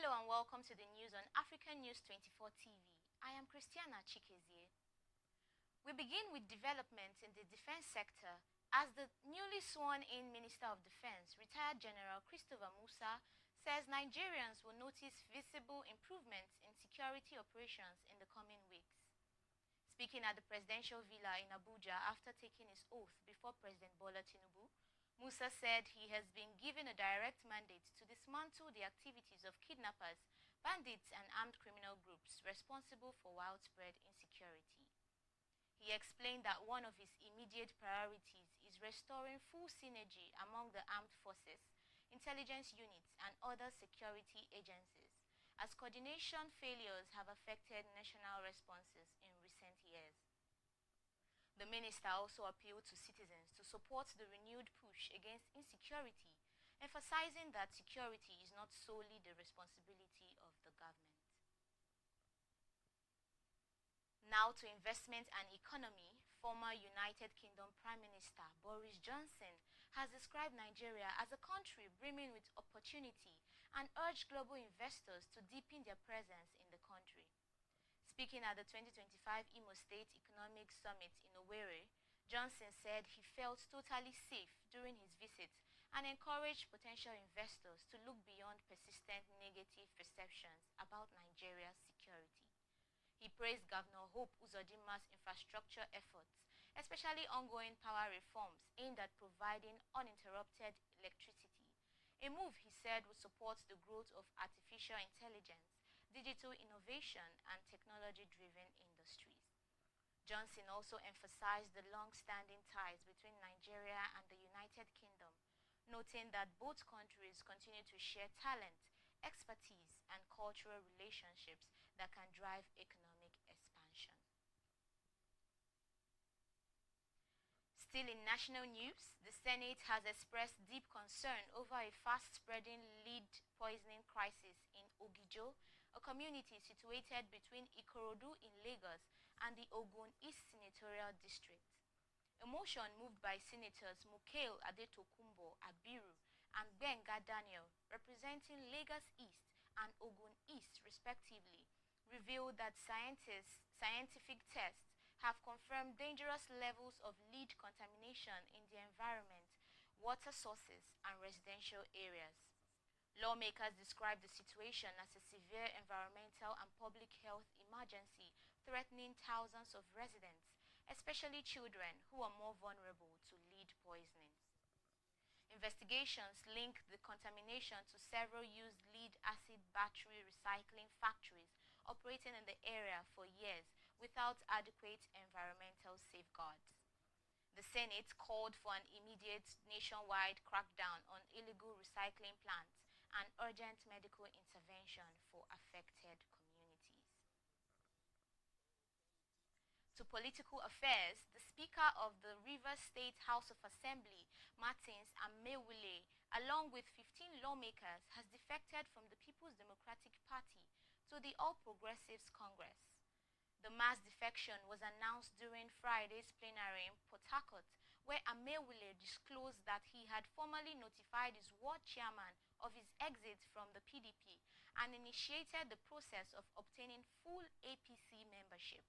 Hello and welcome to the news on African News 24 TV. I am Christiana Chikezie. We begin with developments in the defense sector as the newly sworn-in Minister of Defense, retired General Christopher MUSA, says Nigerians will notice visible improvements in security operations in the coming weeks. Speaking at the presidential villa in Abuja after taking his oath before President Bola Tinubu, MUSA said he has been given a direct mandate to dismantle the activities of kidnappers, bandits and armed criminal groups responsible for widespread insecurity. He explained that one of his immediate priorities is restoring full synergy among the armed forces, intelligence units and other security agencies, as coordination failures have affected national responses in recent years. The minister also appealed to citizens to support the renewed push against insecurity, emphasizing that security is not solely the responsibility of the government. Now to investment and economy, former United Kingdom Prime Minister Boris Johnson has described Nigeria as a country brimming with opportunity and urged global investors to deepen their presence in the country. Speaking at the 2025 Imo State Economic Summit in Owerri, Johnson said he felt totally safe during his visit and encouraged potential investors to look beyond persistent negative perceptions about Nigeria's security. He praised Governor Hope Uzodinma's infrastructure efforts, especially ongoing power reforms aimed at providing uninterrupted electricity, a move he said would support the growth of artificial intelligence, digital innovation and technology-driven industries. Johnson also emphasized the long-standing ties between Nigeria and the United Kingdom, noting that both countries continue to share talent, expertise and cultural relationships that can drive economic expansion. Still in national news, the Senate has expressed deep concern over a fast-spreading lead poisoning crisis in Ogijo, a community situated between Ikorodu in Lagos and the Ogun East Senatorial District. A motion moved by Senators Mukail Adetokunbo Abiru and Benga Daniel, representing Lagos East and Ogun East respectively, revealed that scientific tests have confirmed dangerous levels of lead contamination in the environment, water sources and residential areas. Lawmakers described the situation as a severe environmental and public health emergency threatening thousands of residents, especially children who are more vulnerable to lead poisoning. Investigations link the contamination to several used lead-acid battery recycling factories operating in the area for years without adequate environmental safeguards. The Senate called for an immediate nationwide crackdown on illegal recycling plants and urgent medical intervention for affected communities. To political affairs, the Speaker of the Rivers State House of Assembly, Martins Amewule, along with 15 lawmakers, has defected from the People's Democratic Party to the All Progressives Congress. The mass defection was announced during Friday's plenary in Port Harcourt, where Amewule disclosed that he had formally notified his ward chairman of his exit from the PDP and initiated the process of obtaining full APC membership.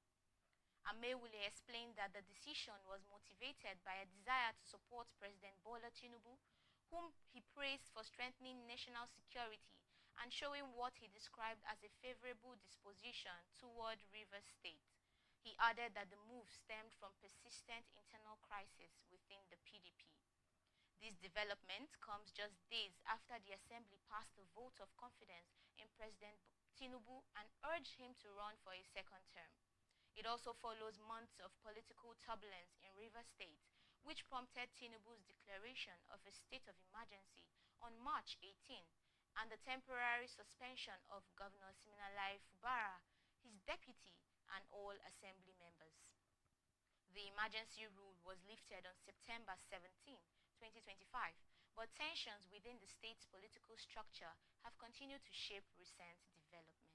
Amewule explained that the decision was motivated by a desire to support President Bola Tinubu, whom he praised for strengthening national security and showing what he described as a favorable disposition toward Rivers State. He added that the move stemmed from persistent internal crisis within the PDP. This development comes just days after the Assembly passed a vote of confidence in President Tinubu and urged him to run for a second term. It also follows months of political turbulence in Rivers State, which prompted Tinubu's declaration of a state of emergency on March 18 and the temporary suspension of Governor Siminalayi Fubara, his deputy, and all assembly members. The emergency rule was lifted on September 17, 2025, but tensions within the state's political structure have continued to shape recent developments.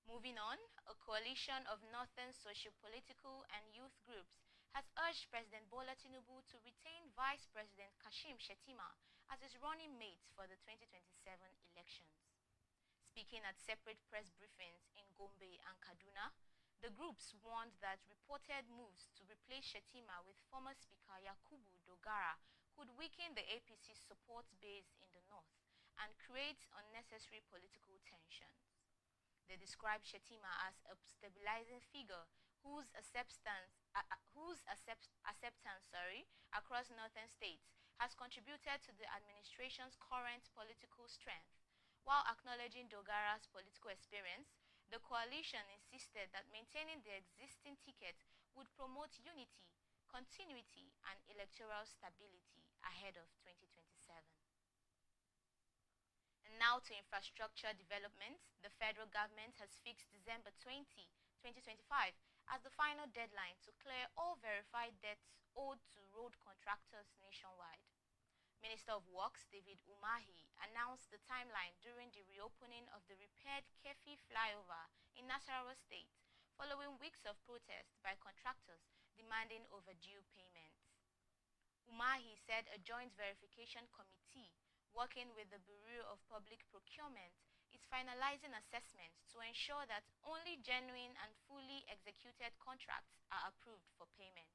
Moving on, a coalition of northern socio-political and youth groups has urged President Bola Tinubu to retain Vice President Kashim Shettima as his running mate for the 2027 elections. Speaking at separate press briefings in Gombe and Kaduna, the groups warned that reported moves to replace Shettima with former Speaker Yakubu Dogara could weaken the APC's support base in the north and create unnecessary political tensions. They described Shettima as a stabilizing figure whose acceptance across northern states has contributed to the administration's current political strength. While acknowledging Dogara's political experience, the coalition insisted that maintaining the existing ticket would promote unity, continuity, and electoral stability ahead of 2027. And now to infrastructure development, the federal government has fixed December 20, 2025 as the final deadline to clear all verified debts owed to road contractors nationwide. Minister of Works David Umahi announced the timeline during the reopening of the repaired Kefi flyover in Nasarawa State, following weeks of protest by contractors demanding overdue payments. Umahi said a joint verification committee working with the Bureau of Public Procurement is finalizing assessments to ensure that only genuine and fully executed contracts are approved for payment.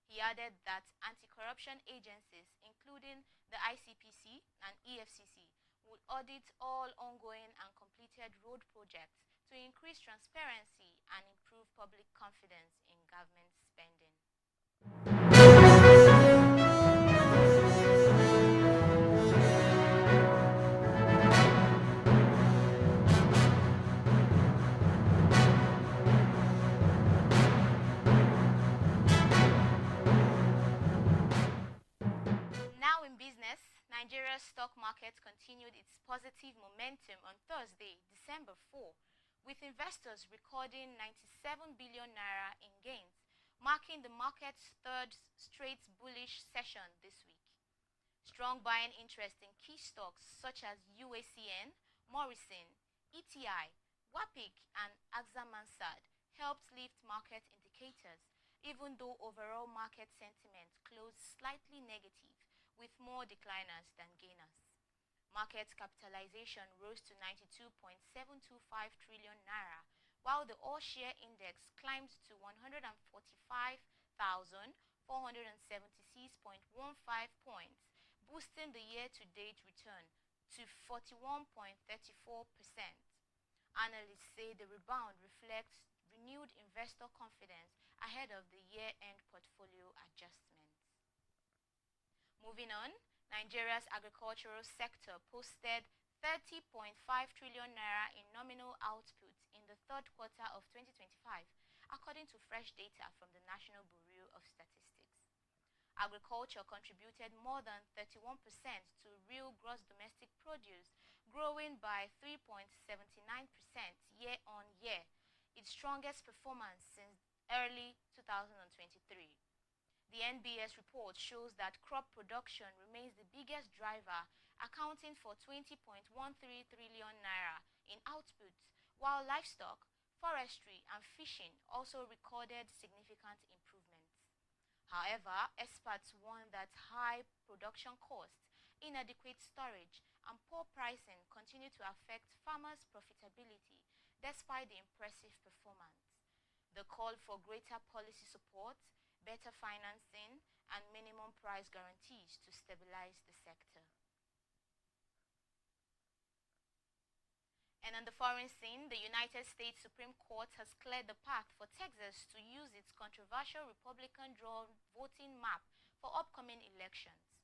He added that anti-corruption agencies, including the ICPC and EFCC, will audit all ongoing and completed road projects to increase transparency and improve public confidence in government spending. Now in business, Nigeria's stock market continued its positive momentum on Thursday, December 4, with investors recording 97 billion naira in gains, marking the market's third straight bullish session this week. Strong buying interest in key stocks such as UACN, Morrison, ETI, WAPIC, and AXA Mansard helped lift market indicators, even though overall market sentiment closed slightly negative, with more decliners than gainers. Market capitalization rose to 92.725 trillion naira, while the all-share index climbed to 145,476.15 points, boosting the year-to-date return to 41.34%. Analysts say the rebound reflects renewed investor confidence ahead of the year-end portfolio adjustments. Moving on, Nigeria's agricultural sector posted 30.5 trillion naira in nominal output in the third quarter of 2025, according to fresh data from the National Bureau of Statistics. Agriculture contributed more than 31% to real gross domestic produce, growing by 3.79% year-on-year, its strongest performance since early 2023. The NBS report shows that crop production remains the biggest driver, accounting for 20.13 trillion naira in output, while livestock, forestry, and fishing also recorded significant improvements. However, experts warn that high production costs, inadequate storage, and poor pricing continue to affect farmers' profitability despite the impressive performance. The call for greater policy support, better financing, and minimum price guarantees to stabilize the sector. And on the foreign scene, the United States Supreme Court has cleared the path for Texas to use its controversial Republican-drawn voting map for upcoming elections.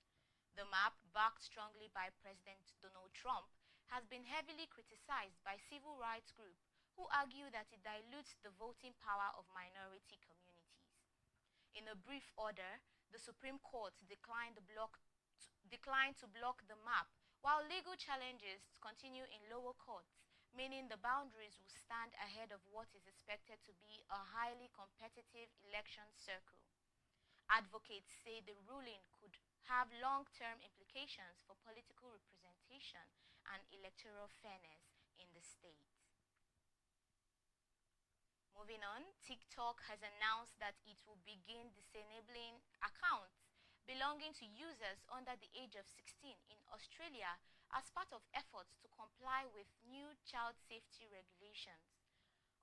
The map, backed strongly by President Donald Trump, has been heavily criticized by civil rights groups who argue that it dilutes the voting power of minority communities. In a brief order, the Supreme Court declined to block the map, while legal challenges continue in lower courts, meaning the boundaries will stand ahead of what is expected to be a highly competitive election cycle. Advocates say the ruling could have long-term implications for political representation and electoral fairness in the state. Moving on, TikTok has announced that it will begin disabling accounts belonging to users under the age of 16 in Australia as part of efforts to comply with new child safety regulations.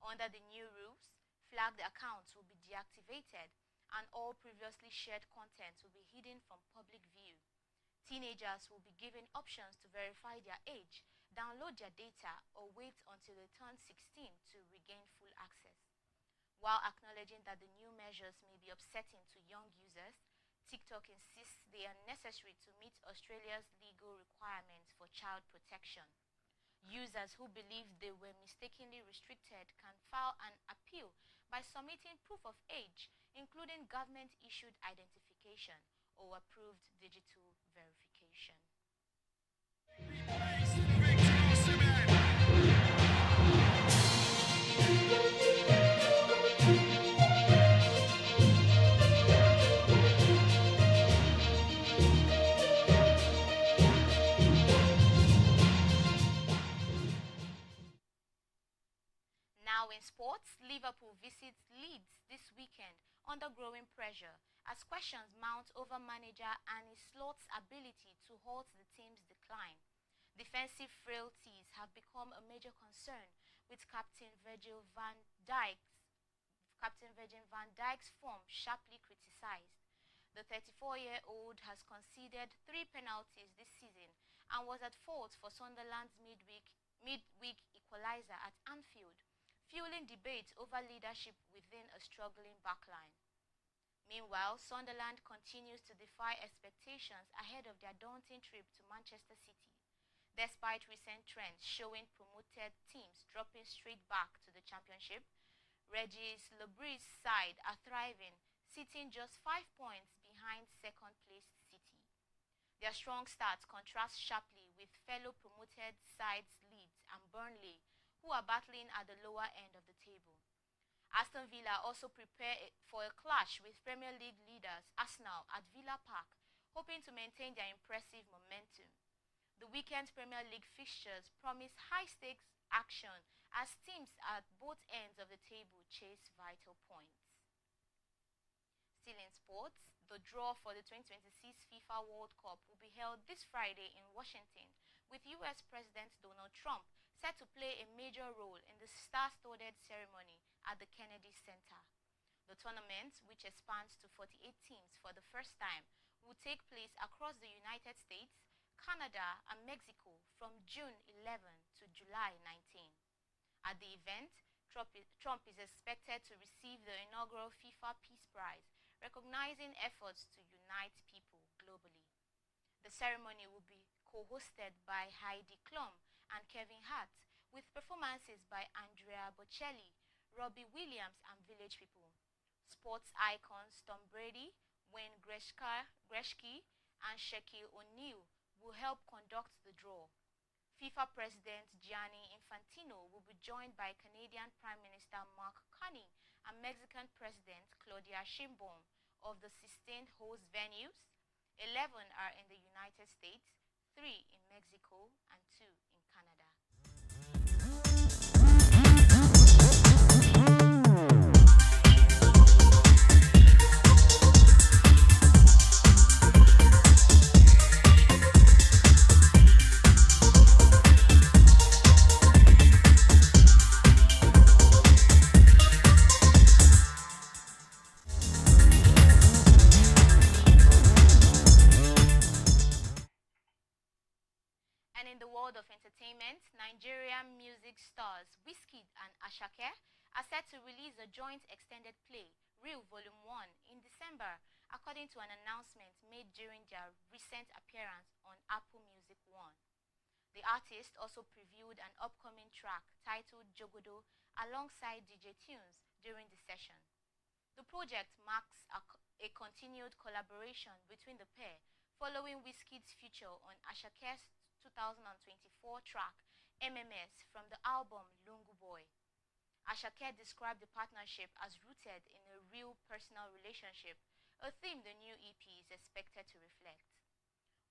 Under the new rules, flagged accounts will be deactivated and all previously shared content will be hidden from public view. Teenagers will be given options to verify their age, download their data, or wait until they turn 16 to regain full access. While acknowledging that the new measures may be upsetting to young users, TikTok insists they are necessary to meet Australia's legal requirements for child protection. Users who believe they were mistakenly restricted can file an appeal by submitting proof of age, including government-issued identification or approved digital verification. Now in sports, Liverpool visits Leeds this weekend under growing pressure as questions mount over manager Arne Slot's ability to halt the team's decline. Defensive frailties have become a major concern, with Captain Virgil van Dijk's form sharply criticized. The 34-year-old has conceded 3 penalties this season and was at fault for Sunderland's midweek equalizer at Anfield, fueling debate over leadership within a struggling backline. Meanwhile, Sunderland continues to defy expectations ahead of their daunting trip to Manchester City, despite recent trends showing promoted teams dropping straight back to the Championship. Regis Lebris's side are thriving, sitting just 5 points behind second-placed City. Their strong start contrasts sharply with fellow promoted sides Leeds and Burnley, who are battling at the lower end of the table. Aston Villa also prepare for a clash with Premier League leaders Arsenal at Villa Park, hoping to maintain their impressive momentum. The weekend's Premier League fixtures promise high-stakes action as teams at both ends of the table chase vital points. Still in sports, the draw for the 2026 FIFA World Cup will be held this Friday in Washington, with US President Donald Trump set to play a major role in the star-studded ceremony at the Kennedy Center. The tournament, which expands to 48 teams for the first time, will take place across the United States, Canada, and Mexico from June 11 to July 19. At the event, Trump is expected to receive the inaugural FIFA Peace Prize, recognizing efforts to unite people globally. The ceremony will be co-hosted by Heidi Klum and Kevin Hart, with performances by Andrea Bocelli, Robbie Williams, and Village People. Sports icons Tom Brady, Wayne Gretzky, and Shaquille O'Neal will help conduct the draw. FIFA President Gianni Infantino will be joined by Canadian Prime Minister Mark Carney and Mexican President Claudia Sheinbaum. Of the 16 host venues, 11 are in the United States, 3 in Mexico, and 2 in Canada. And in the world of entertainment, Nigerian music stars Wizkid and Asake are set to release a joint extended play, Real Volume 1, in December, according to an announcement made during their recent appearance on Apple Music 1. The artist also previewed an upcoming track titled Jogodo alongside DJ Tunes during the session. The project marks a continued collaboration between the pair, following Wizkid's feature on Asake's 2024 track MMS from the album Lungu Boy. Asake described the partnership as rooted in a real personal relationship, a theme the new EP is expected to reflect.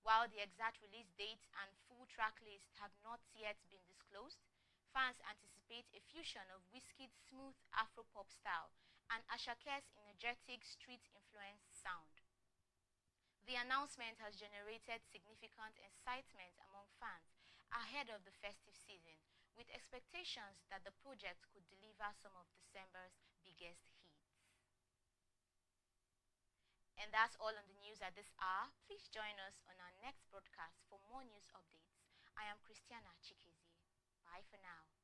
While the exact release date and full track list have not yet been disclosed, fans anticipate a fusion of Wizkid's smooth Afro-pop style and Asake's energetic street-influenced sound. The announcement has generated significant excitement among fans ahead of the festive season, with expectations that the project could deliver some of December's biggest hits. And that's all on the news at this hour. Please join us on our next broadcast for more news updates. I am Christiana Chikezi. Bye for now.